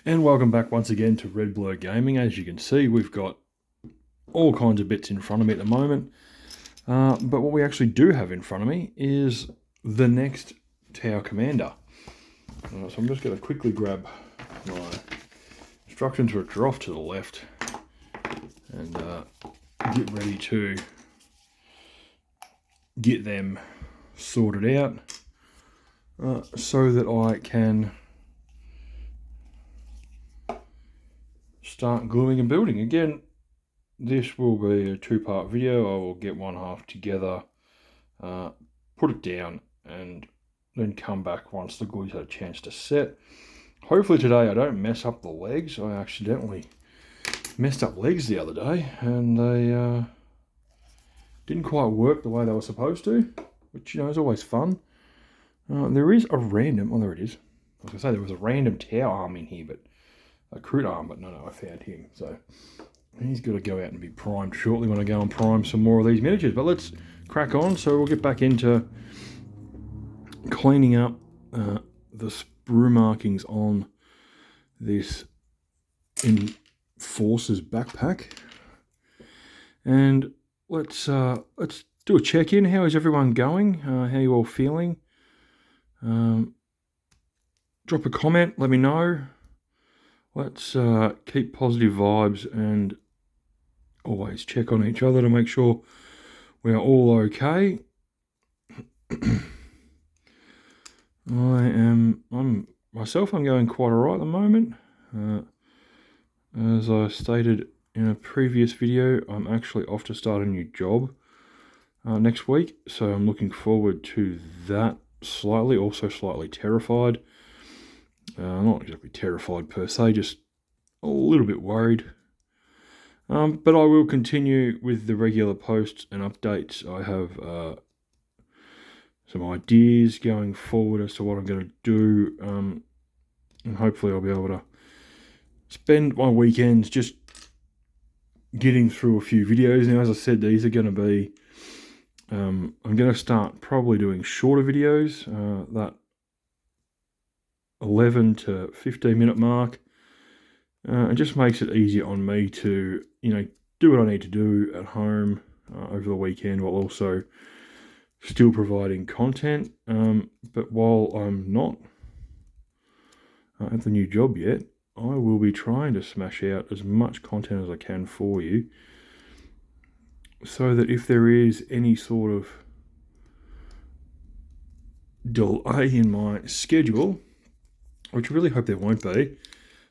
And welcome back once again to Red Blur Gaming. As you can see, we've got all kinds of bits in front of me at the moment. But what we actually do have in front of me is the next Tower Commander. So I'm just going to quickly grab my instructions, which are off to the left, and get ready to get them sorted out so that I can start gluing and building. Again, this will be a two-part video. I will get one half together, put it down, and then come back once the glue's had a chance to set. Hopefully today I don't mess up the legs. I accidentally messed up legs the other day, and they didn't quite work the way they were supposed to, which, you know, is always fun. There is a random, there it is. I was going to say there was a random tower arm in here, but a crude arm, but no, I found him. So he's got to go out and be primed shortly when I go and prime some more of these miniatures. But let's crack on. So we'll get back into cleaning up the sprue markings on this Enforcer's backpack. And let's do a check-in. How is everyone going? How are you all feeling? Drop a comment, let me know. Let's keep positive vibes and always check on each other to make sure we are all okay. I'm going quite alright at the moment. As I stated in a previous video, I'm actually off to start a new job next week, so I'm looking forward to that slightly, also slightly terrified. Not exactly terrified per se, just a little bit worried. But I will continue with the regular posts and updates. I have some ideas going forward as to what I'm going to do, and hopefully I'll be able to spend my weekends just getting through a few videos. Now, as I said, these are going to be, I'm going to start probably doing shorter videos, that 11 to 15 minute mark. It just makes it easier on me to, you know, do what I need to do at home over the weekend while also still providing content. But while I'm not at the new job yet, I will be trying to smash out as much content as I can for you, so that if there is any sort of delay in my schedule, which I really hope there won't be,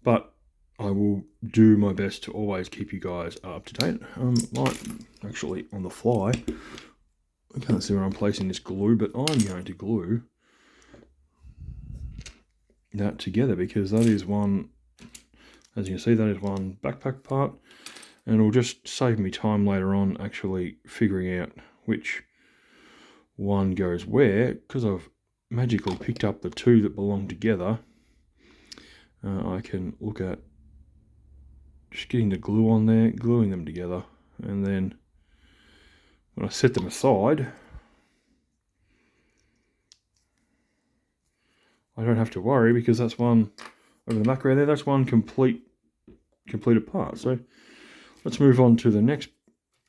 but I will do my best to always keep you guys up to date. Might actually, on the fly, I can't see where I'm placing this glue, but I'm going to glue that together, because that is one, as you can see, that is one backpack part, and it'll just save me time later on actually figuring out which one goes where, because I've magically picked up the two that belong together. I can look at just getting the glue on there, gluing them together, and then when I set them aside, I don't have to worry, because that's one over the macro there, that's one completed part. So let's move on to the next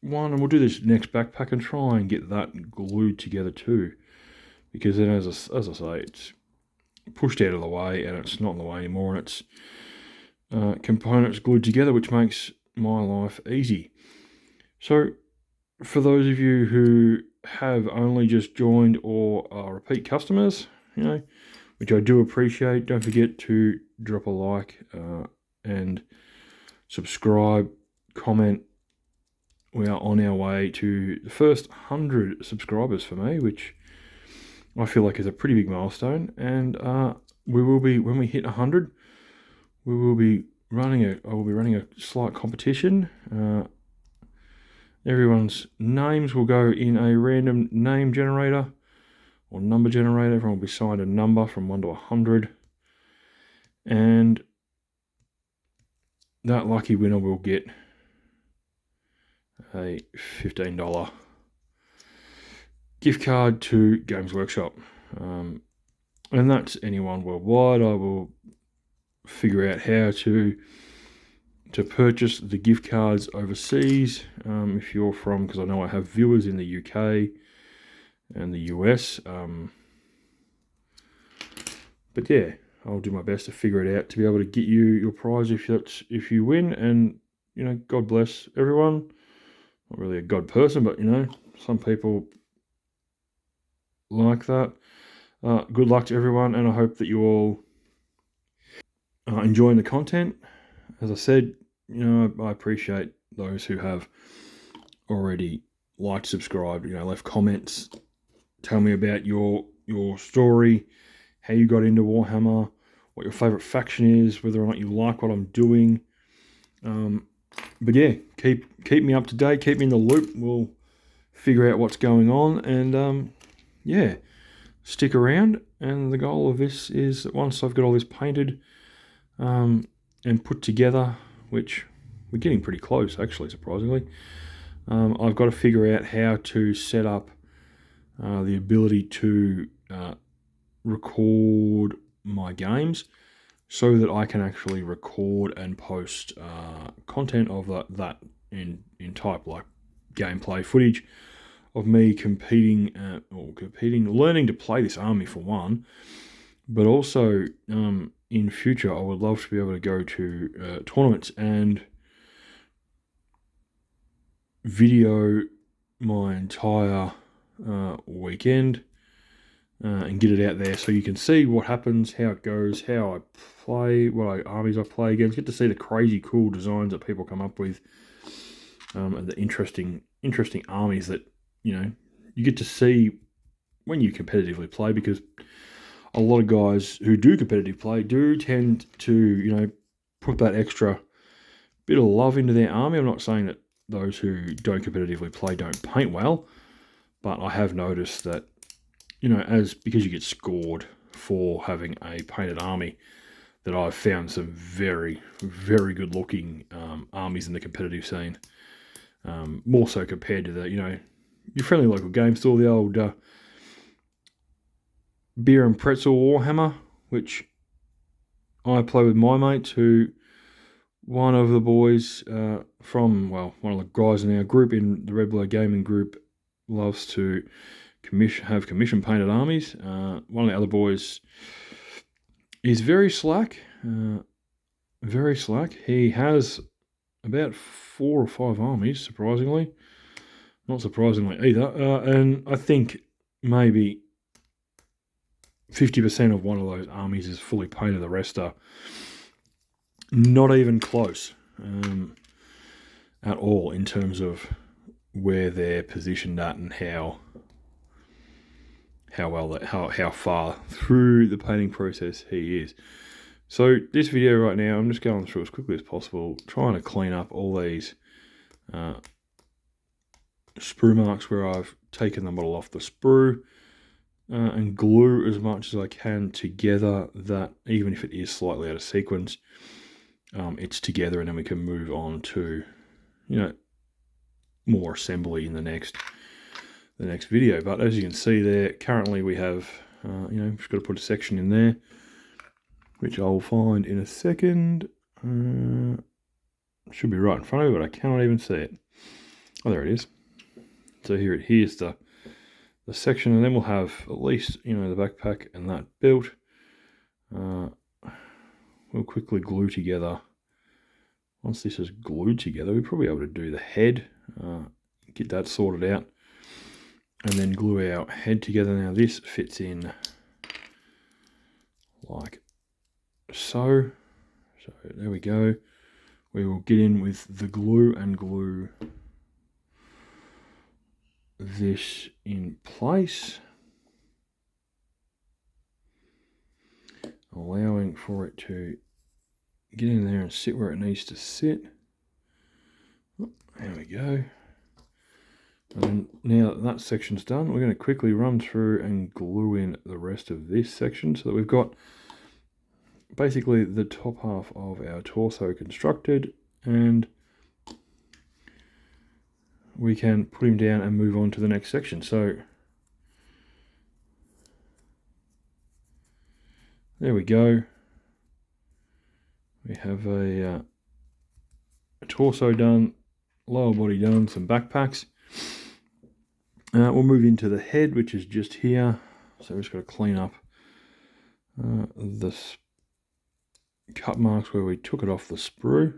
one, and we'll do this next backpack and try and get that glued together too, because then, as I say, it's pushed out of the way and it's not in the way anymore, and it's components glued together, which makes my life easy. So for those of you who have only just joined or are repeat customers, you know, which I do appreciate, don't forget to drop a like and subscribe, comment. We are on our way to the first 100 subscribers for me, which I feel like is a pretty big milestone. And we will be, when we hit 100, we will be running I will be running a slight competition. Everyone's names will go in a random name generator or number generator. Everyone will be assigned a number from 1 to 100, and that lucky winner will get a $15 gift card to Games Workshop, and that's anyone worldwide. I will figure out how to purchase the gift cards overseas. If you're from, because I know I have viewers in the UK and the US. But yeah, I'll do my best to figure it out to be able to get you your prize if you win. And you know, God bless everyone. Not really a God person, but you know, some people like that. Good luck to everyone, and I hope that you all are enjoying the content. As I said, you know, I appreciate those who have already liked, subscribed, you know, left comments, tell me about your story, how you got into Warhammer, what your favourite faction is, whether or not you like what I'm doing. But yeah, keep me up to date, keep me in the loop. We'll figure out what's going on, and yeah, stick around. And the goal of this is that once I've got all this painted and put together, which we're getting pretty close actually, surprisingly, I've got to figure out how to set up the ability to record my games so that I can actually record and post content of that in type, like gameplay footage of me competing, learning to play this army for one, but also in future I would love to be able to go to tournaments and video my entire weekend and get it out there so you can see what happens, how it goes, how I play, what armies I play against. Get to see the crazy cool designs that people come up with, and the interesting armies that, you know, you get to see when you competitively play, because a lot of guys who do competitive play do tend to, you know, put that extra bit of love into their army. I'm not saying that those who don't competitively play don't paint well, but I have noticed that, you know, because you get scored for having a painted army, that I've found some very, very good looking armies in the competitive scene. More so compared to the, you know, your friendly local game store, the old beer and pretzel Warhammer, which I play with my mates, who one of the boys from, well, one of the guys in our group, in the Red Blood Gaming group, loves to have commission painted armies. One of the other boys is very slack. He has about 4 or 5 armies, surprisingly. Not surprisingly either. And I think maybe 50% of one of those armies is fully painted. The rest are not even close at all in terms of where they're positioned at and how far through the painting process he is. So this video right now, I'm just going through as quickly as possible, trying to clean up all these sprue marks where I've taken the model off the sprue, and glue as much as I can together, that even if it is slightly out of sequence, it's together, and then we can move on to, you know, more assembly in the next video. But as you can see there, currently we have, you know, just got to put a section in there, which I'll find in a second. Should be right in front of me, but I cannot even see it. Oh, there it is. So here's the section, and then we'll have at least, you know, the backpack and that built. We'll quickly glue together. Once this is glued together, we'll probably be able to do the head, get that sorted out, and then glue our head together. Now this fits in like so. So there we go. We will get in with the glue and glue this in place, allowing for it to get in there and sit where it needs to sit. Oh, there we go. And now that section's done, we're going to quickly run through and glue in the rest of this section so that we've got basically the top half of our torso constructed, and we can put him down and move on to the next section. So there we go. We have a torso done, lower body done, some backpacks. We'll move into the head, which is just here. So we've just got to clean up the cut marks where we took it off the sprue,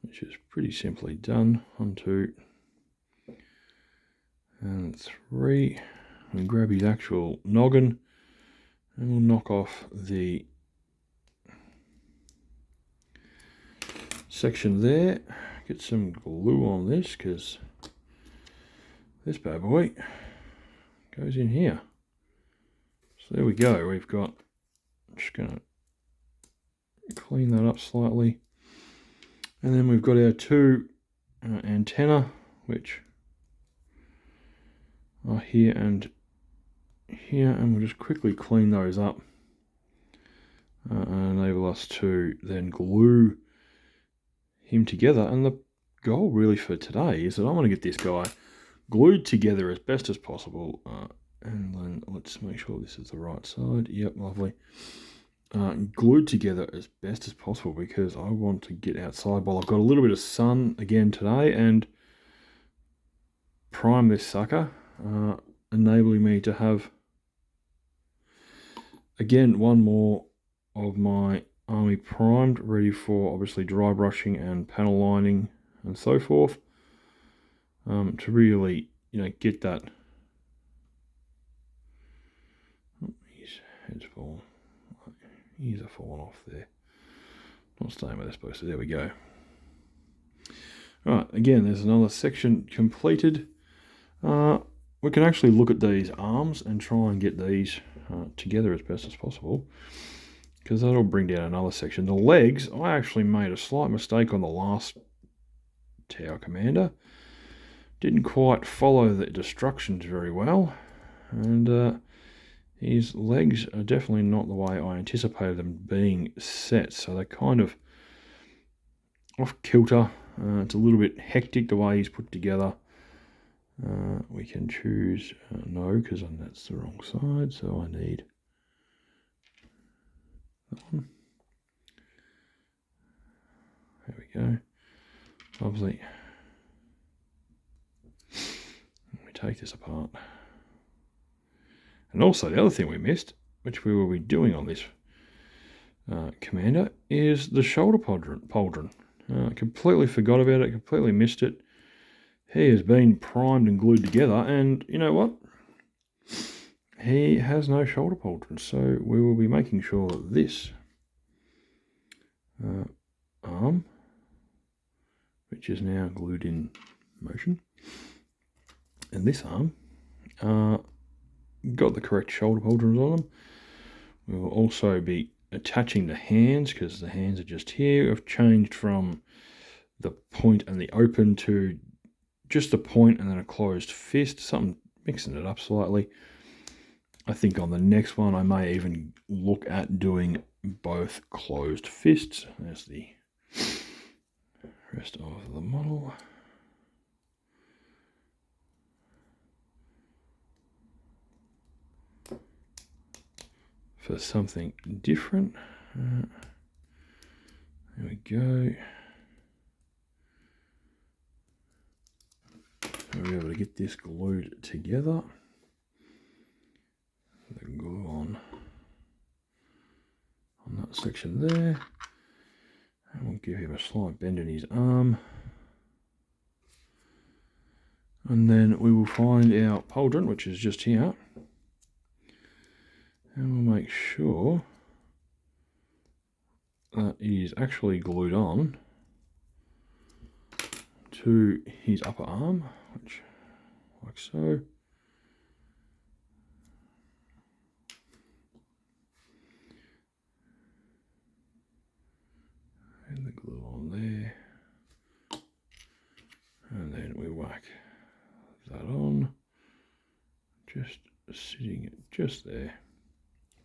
which is pretty simply done. 1, 2, and 3. We grab his actual noggin and we'll knock off the section there. Get some glue on this because this bad boy goes in here. So there we go. We've got, I'm just going to clean that up slightly. And then we've got our 2 antenna, which are here and here, and we'll just quickly clean those up and enable us to then glue him together. And the goal really for today is that I want to get this guy glued together as best as possible, and then let's make sure this is the right side. Yep, lovely. Glued together as best as possible because I want to get outside while I've got a little bit of sun again today and prime this sucker, enabling me to have again one more of my army primed, ready for obviously dry brushing and panel lining and so forth, to really, you know, get that. Oh, his head's fallen. Ears are falling off there. Not staying where they're supposed to. There we go. Right, again, there's another section completed. We can actually look at these arms and try and get these together as best as possible, because that'll bring down another section. The legs, I actually made a slight mistake on the last tower commander. Didn't quite follow the instructions very well, and his legs are definitely not the way I anticipated them being set, so they're kind of off kilter. It's a little bit hectic the way he's put together. We can choose no, because that's the wrong side, so I need that one. There we go. Lovely. We take this apart. And also the other thing we missed, which we will be doing on this commander, is the shoulder pauldron. Completely forgot about it, completely missed it. He has been primed and glued together, and you know what? He has no shoulder pauldron, so we will be making sure that this arm, which is now glued in motion, and this arm got the correct shoulder pauldrons on them. We will also be attaching the hands, because the hands are just here. I've changed from the point and the open to just a point and then a closed fist, something mixing it up slightly. I think on the next one I may even look at doing both closed fists. There's the rest of the model. For something different. There we go. We'll be able to get this glued together. The glue on that section there. And we'll give him a slight bend in his arm. And then we will find our pauldron, which is just here. And we'll make sure that it is actually glued on to his upper arm, which like so. And the glue on there. And then we whack that on, just sitting just there.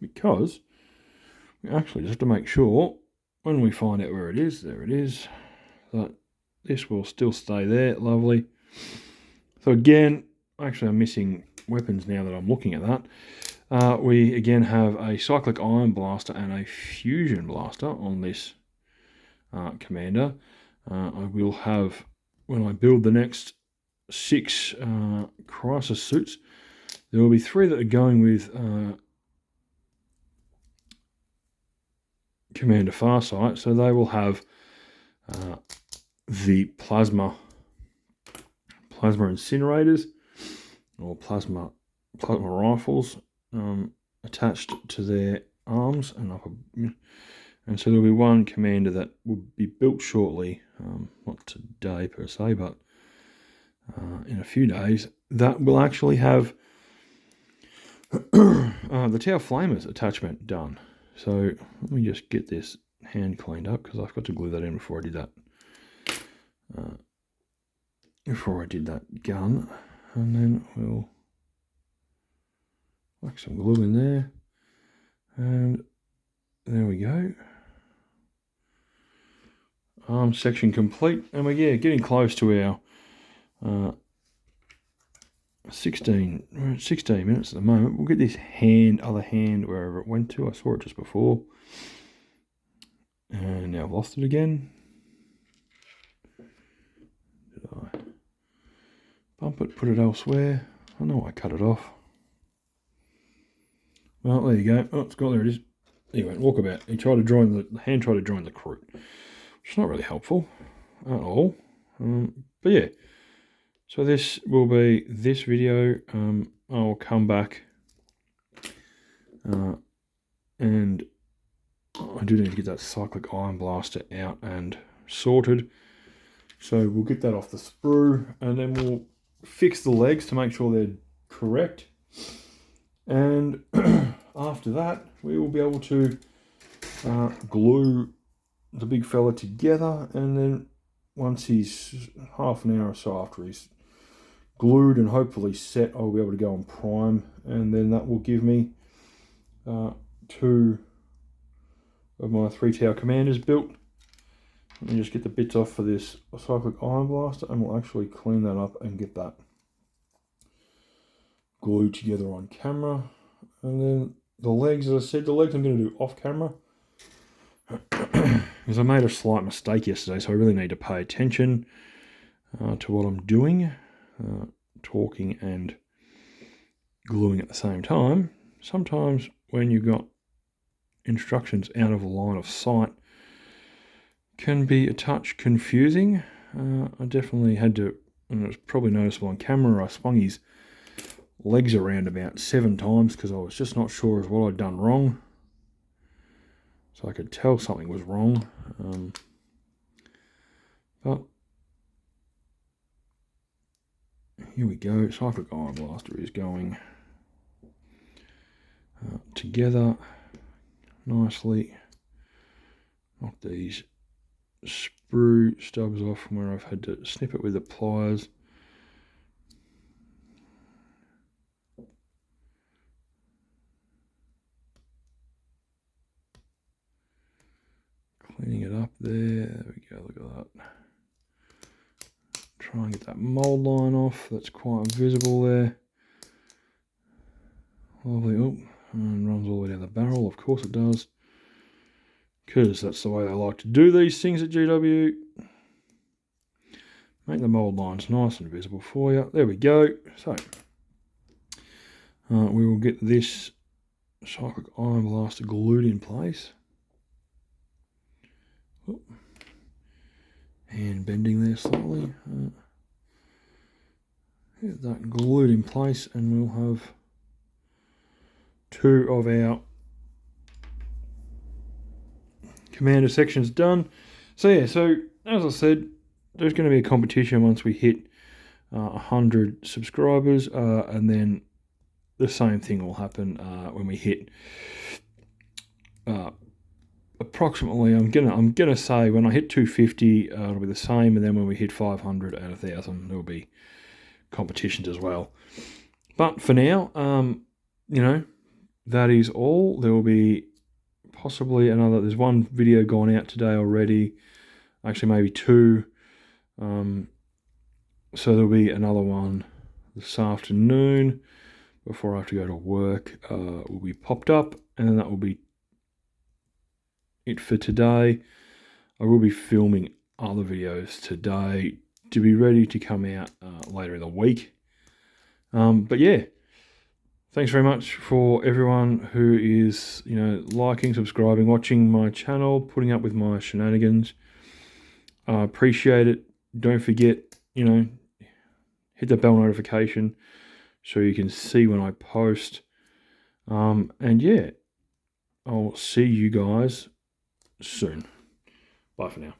Because we actually just have to make sure when we find out where it is, there it is, that this will still stay there. Lovely. So again, actually I'm missing weapons now that I'm looking at that. We again have a cyclic ion blaster and a fusion blaster on this commander. I will have, when I build the next 6 crisis suits, there will be 3 that are going with Commander Farsight, so they will have the plasma incinerators or plasma rifles attached to their arms and upper. And so there'll be one commander that will be built shortly, not today per se, but in a few days, that will actually have the Tau Flamers attachment done. So let me just get this hand cleaned up, because I've got to glue that in before I did that. Gun, and then we'll whack some glue in there, and there we go. Arm section complete, and we're getting close to our 16 minutes at the moment. We'll get this other hand wherever it went to. I saw it just before, and now I've lost it again. Did I bump it, put it elsewhere? I know I cut it off. Well, there you go. Oh, it's gone. There it is. He went walkabout. He tried to join the hand tried to join the crew, which is not really helpful at all. But yeah, so this will be this video. I'll come back, and I do need to get that cyclic ion blaster out and sorted. So we'll get that off the sprue, and then we'll fix the legs to make sure they're correct. And after that, we will be able to glue the big fella together, and then once he's half an hour or so after he's glued and hopefully set, I'll be able to go and prime, and then that will give me 2 of my 3 Tau commanders built. Let me just get the bits off for this cyclic ion blaster, and we'll actually clean that up and get that glued together on camera. And then the legs, as I said, the legs I'm going to do off camera, because I made a slight mistake yesterday, so I really need to pay attention to what I'm doing, talking and gluing at the same time. Sometimes when you've got instructions out of line of sight, can be a touch confusing. I definitely had to, and it was probably noticeable on camera, I swung his legs around about 7 times because I was just not sure of what I'd done wrong. So I could tell something was wrong. But here we go. Cyclic ion blaster is going together nicely. Knock these sprue stubs off from where I've had to snip it with the pliers. Cleaning it up there. There we go, look at that. Try and get that mold line off. That's quite visible there. Lovely. Oh, and runs all the way down the barrel. Of course it does, because that's the way they like to do these things at GW. Make the mold lines nice and visible for you. There we go. So we will get this cyclic ion blaster glued in place. Oh. Hand bending there slightly. Get that glued in place, and we'll have 2 of our commander sections done. So yeah, so as I said, there's going to be a competition once we hit 100 subscribers, and then the same thing will happen when we hit approximately, I'm gonna say when I hit 250, it'll be the same, and then when we hit 500 and 1,000, there'll be competitions as well. But for now, you know, that is all. There will be possibly another. There's one video gone out today already, actually maybe 2. So there'll be another one this afternoon, before I have to go to work will be popped up, and that will be it for today. I will be filming other videos today to be ready to come out later in the week. But yeah, thanks very much for everyone who is, liking, subscribing, watching my channel, putting up with my shenanigans. I appreciate it. Don't forget, hit the bell notification so you can see when I post. And yeah, I'll see you guys soon. Bye for now.